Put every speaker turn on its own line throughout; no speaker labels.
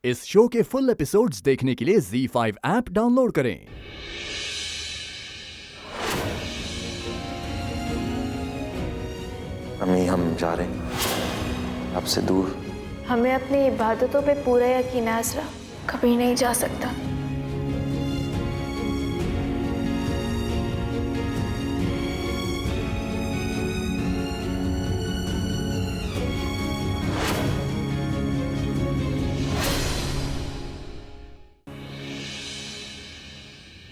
इस शो के full episodes देखने के लिए ZEE5 ऐप डाउनलोड करें।
अम्मी, हम जा रहे हैं आपसे दूर।
हमें अपनी इबादतों पे पूरा यकीन है असरा, कभी नहीं जा सकता।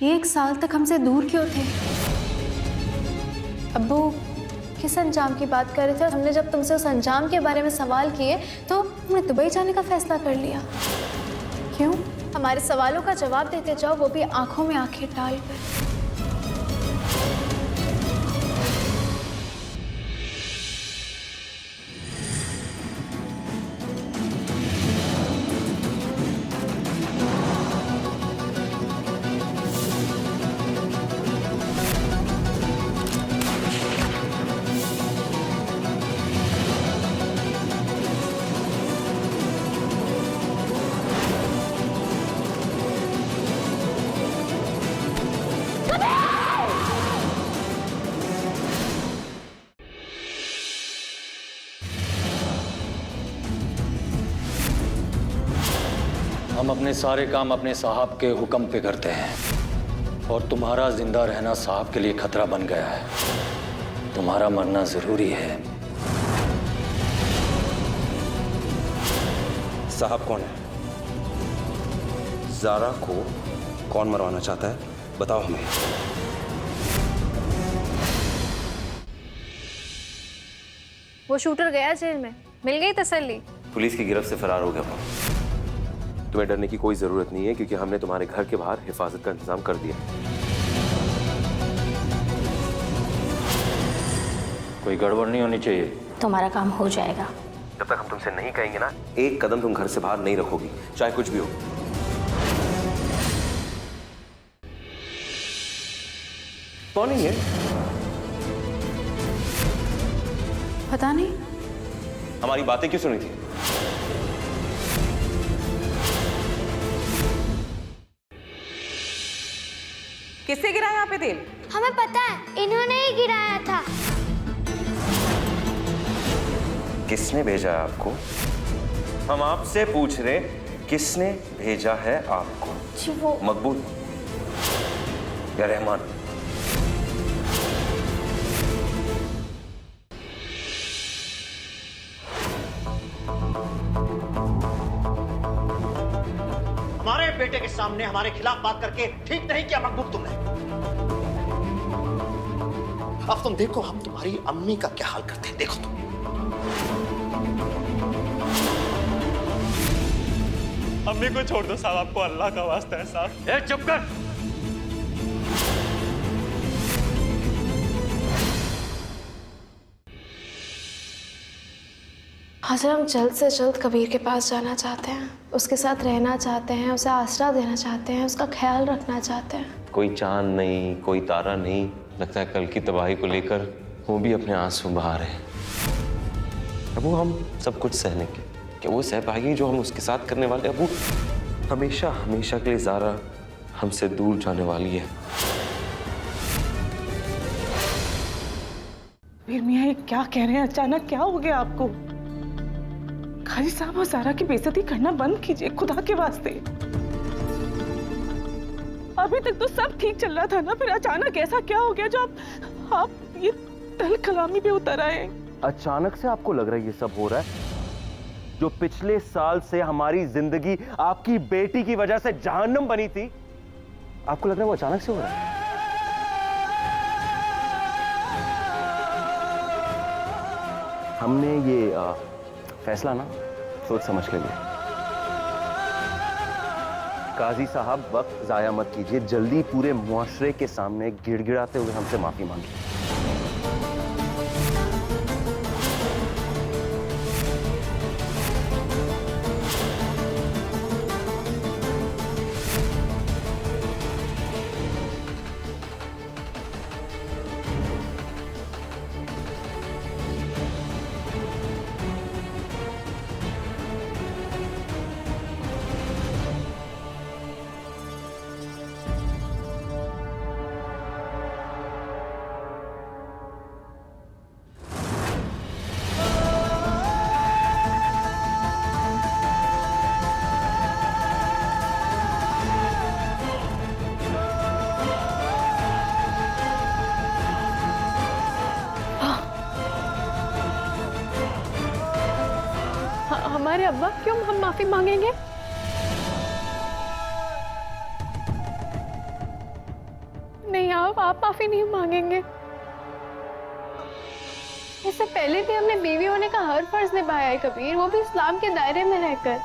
ये 1 साल तक हमसे दूर क्यों थे? अब्बू किस अंजाम की बात कर रहे थे और हमने जब तुमसे उस अंजाम के बारे में सवाल किए तो हमने दुबई जाने का फैसला कर लिया। क्यों? हमारे सवालों का जवाब देते जाओ, वो भी आंखों में आंखें डाल कर।
हम अपने सारे काम अपने साहब के हुक्म पे करते हैं और तुम्हारा जिंदा रहना साहब के लिए खतरा बन गया है। तुम्हारा मरना जरूरी है।
साहब कौन है? ज़ारा को कौन मरवाना चाहता है, बताओ हमें।
वो शूटर गया जेल में, मिल गई तसल्ली।
पुलिस की गिरफ्त से फरार हो गया वो। तुम्हें डरने की कोई जरूरत नहीं है क्योंकि हमने तुम्हारे घर के बाहर हिफाजत का इंतजाम कर दिया।
कोई गड़बड़ नहीं होनी चाहिए।
तुम्हारा काम हो जाएगा।
जब तक हम तुमसे नहीं कहेंगे ना, एक कदम तुम घर से बाहर नहीं रखोगी, चाहे कुछ भी हो। कौन है ये?
पता नहीं।
हमारी बातें क्यों सुनी थी?
किससे गिराया यहाँ पे तेल?
हमें पता है, इन्होंने ही गिराया था।
किसने भेजा है आपको? हम आपसे पूछ रहे, किसने भेजा है आपको?
जी वो
मकबूल या रहमान?
हमारे बेटे के सामने हमारे खिलाफ बात करके ठीक नहीं किया मकबूल तुमने। अब तुम देखो हम तुम्हारी अम्मी का क्या हाल करते हैं, देखो तुम।
अम्मी को छोड़ दो साहब, आपको अल्लाह का वास्ता है साहब।
ए, चुप कर।
हजर, हम जल्द से जल्द कबीर के पास जाना चाहते हैं, उसके साथ रहना चाहते हैं, उसे आसरा देना चाहते हैं, उसका ख्याल रखना चाहते हैं।
कोई चांद नहीं, कोई तारा नहीं, लगता है कल की तबाही को लेकर वो भी अपने आंसू बहा रहे हैं। अब वो हम सब कुछ सह लेंगे कि वो सह पाएगी जो हम उसके साथ करने वाले। अब वो हमेशा हमेशा के लिए ज़ारा हमसे दूर जाने वाली है।
फिर मियाँ ये क्या कह रहे हैं? अचानक क्या हो गया आपको? खाली साहब और ज़ारा की बेइज्जती करना बंद कीजिए, खुदा के वास्ते। अभी तक तो सब ठीक चल रहा था ना, फिर अचानक ऐसा क्या हो गया जो आप ये तल कलामी पे उतर आए?
अचानक से आपको लग रहा है ये सब हो रहा है? जो पिछले साल से हमारी जिंदगी आपकी बेटी की वजह से जहन्नम बनी थी, आपको लग रहा है वो अचानक से हो रहा है? हमने ये फैसला ना सोच समझ के लिया। काजी साहब, वक्त जाया मत कीजिए, जल्दी पूरे मुआशरे के सामने गिड़गिड़ाते हुए हमसे माफी मांगिए।
हमारे अब्बा, क्यों हम माफी मांगेंगे? नहीं, आप माफी नहीं मांगेंगे। इससे पहले भी हमने बीवी होने का हर फर्ज निभाया है कबीर, वो भी इस्लाम के दायरे में रहकर।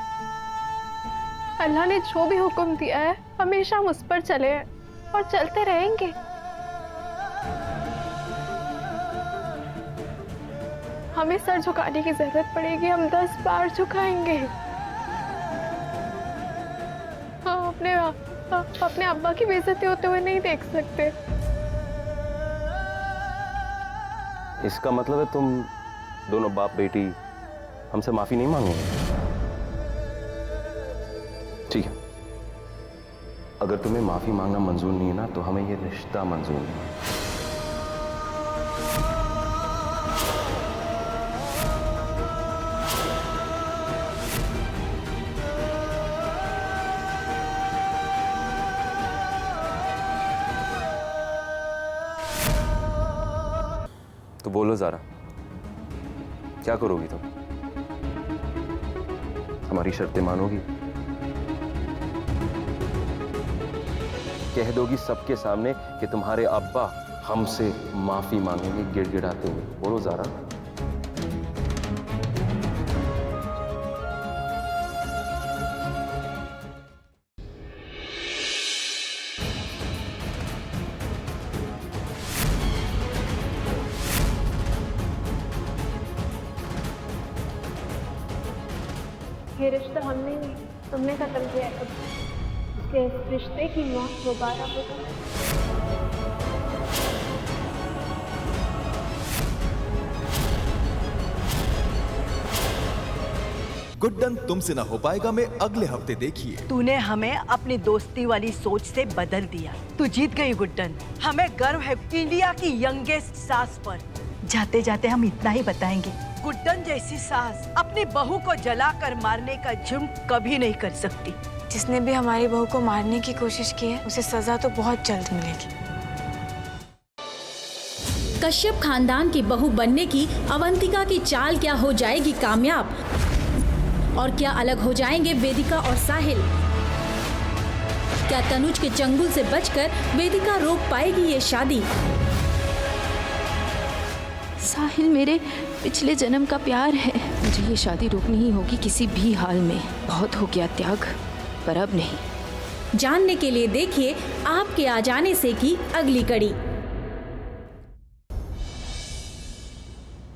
अल्लाह ने जो भी हुक्म दिया है हमेशा हम उस पर चले हैं और चलते रहेंगे। हमें सर झुकाने की जरूरत पड़ेगी, हम 10 बार झुकाएंगे। हम अपने अब्बा की बेइज्जती होते हुए नहीं देख सकते।
इसका मतलब है तुम दोनों बाप बेटी हमसे माफी नहीं मांगोगे? ठीक है, अगर तुम्हें माफी मांगना मंजूर नहीं है ना, तो हमें ये रिश्ता मंजूर नहीं है। तो बोलो ज़ारा, क्या करोगी तुम? हमारी शर्तें मानोगी? कह दोगी सबके सामने कि तुम्हारे अब्बा हमसे माफी मांगेंगे गिड़गिड़ाते हुए? बोलो ज़ारा।
ये रिश्ता हमने नहीं, तुमने खत्म किया है। उसके इस रिश्ते की मौत दोबारा होगी।
गुड्डन तुमसे ना हो पाएगा में अगले हफ्ते देखिए।
तूने हमें अपनी दोस्ती वाली सोच से बदल दिया। तू जीत गई गुड्डन। हमें गर्व है इंडिया की यंगेस्ट सास पर। जाते जाते हम इतना ही बताएंगे, गुड्डन जैसी सास अपनी बहू को जलाकर मारने का जुर्म कभी नहीं कर सकती।
जिसने भी हमारी बहू को मारने की कोशिश की है, उसे सजा तो बहुत जल्द मिलेगी।
कश्यप खानदान की बहू बनने की अवंतिका की चाल क्या हो जाएगी कामयाब? और क्या अलग हो जाएंगे वेदिका और साहिल? क्या तनुज के चंगुल से बचकर वेदिका रोक पाएगी ये शादी?
साहिल मेरे पिछले जन्म का प्यार है। मुझे ये शादी रोकनी ही होगी किसी भी हाल में। बहुत हो गया त्याग, पर अब नहीं।
जानने के लिए देखिए आपके आ जाने से की अगली कड़ी।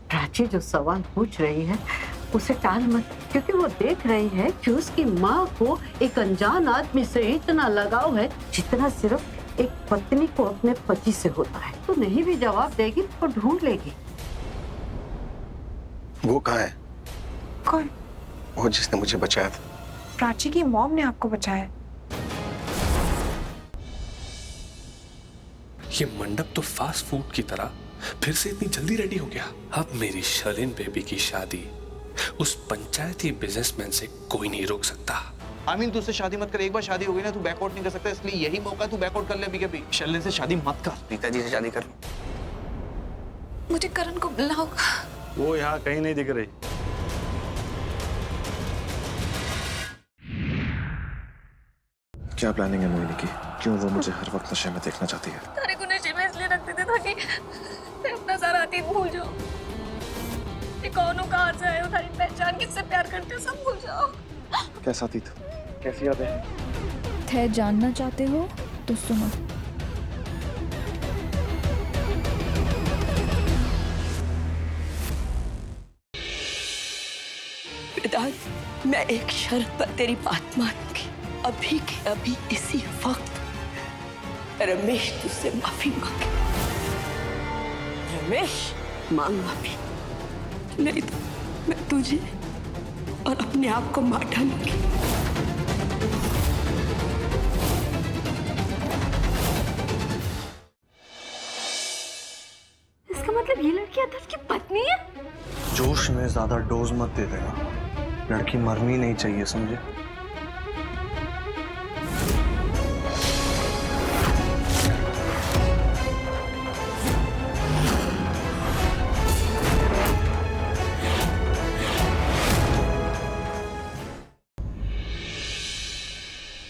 प्राची जो सवाल पूछ रही है उसे टाल मत, क्योंकि वो देख रही है कि उसकी माँ को एक अनजान आदमी से इतना लगाव है जितना सिर्फ एक पत्नी को अपने पति से होता है। तो नहीं भी जवाब देगी तो ढूंढ लेगी।
वो कहाँ है?
कौन?
वो जिसने मुझे बचाया था।
प्राची की मॉम ने आपको बचाया।
ये मंडप तो फास्ट फूड की तरह फिर से इतनी जल्दी रेडी हो गया। अब मेरी शर्लिन बेबी की शादी उस पंचायती बिजनेसमैन से कोई नहीं रोक सकता।
आमीन, तू उससे शादी मत कर। एक बार शादी हो गई ना, तू बैकआउट नहीं कर सकता, इसलिए यही मौका तू बैकआउट कर ले अभी कभी। शर्लिन से शादी मत कर।
पिताजी से शादी कर।
मुझे करण को मिलना होगा।
वो यहाँ कहीं नहीं दिख रही।
क्या प्लानिंग है मोहिनी की? क्यों वो मुझे हर वक्त नशे में देखना चाहती है?
तारे को नशे में इसलिए रखते थे ताकि मैं अपना सारा अतीत भूल जाऊं। ये कौन हो, कहाँ से आए हो, तुम्हारी पहचान, किससे प्यार करते हो, सब भूल जाओ।
कैसा अतीत? कैसी यादें?
थे जानना चाहते हो तो सुनो।
वेदांत, मैं एक शर्त पर तेरी बात मानूंगी। अभी के अभी इसी वक्त रमेश तुझसे माफी मांगे। रमेश, मांग माफी, नहीं तो मैं तुझे और अपने आप को मार डालूंगी।
इसका मतलब ये लड़की अदर्श की पत्नी है?
जोश में ज्यादा डोज मत दे देना, लड़की मरनी नहीं चाहिए, समझे?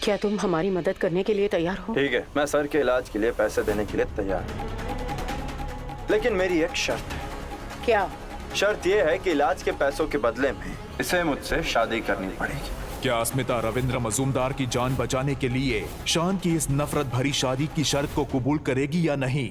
क्या तुम हमारी मदद करने के लिए तैयार हो?
ठीक है, मैं सर के इलाज के लिए पैसे देने के लिए तैयार हूँ, लेकिन मेरी एक शर्त है।
क्या?
शर्त यह है कि इलाज के पैसों के बदले में इसे मुझसे शादी करनी पड़ेगी।
क्या अस्मिता रविंद्र मजूमदार की जान बचाने के लिए शान की इस नफरत भरी शादी की शर्त को कबूल करेगी या नहीं?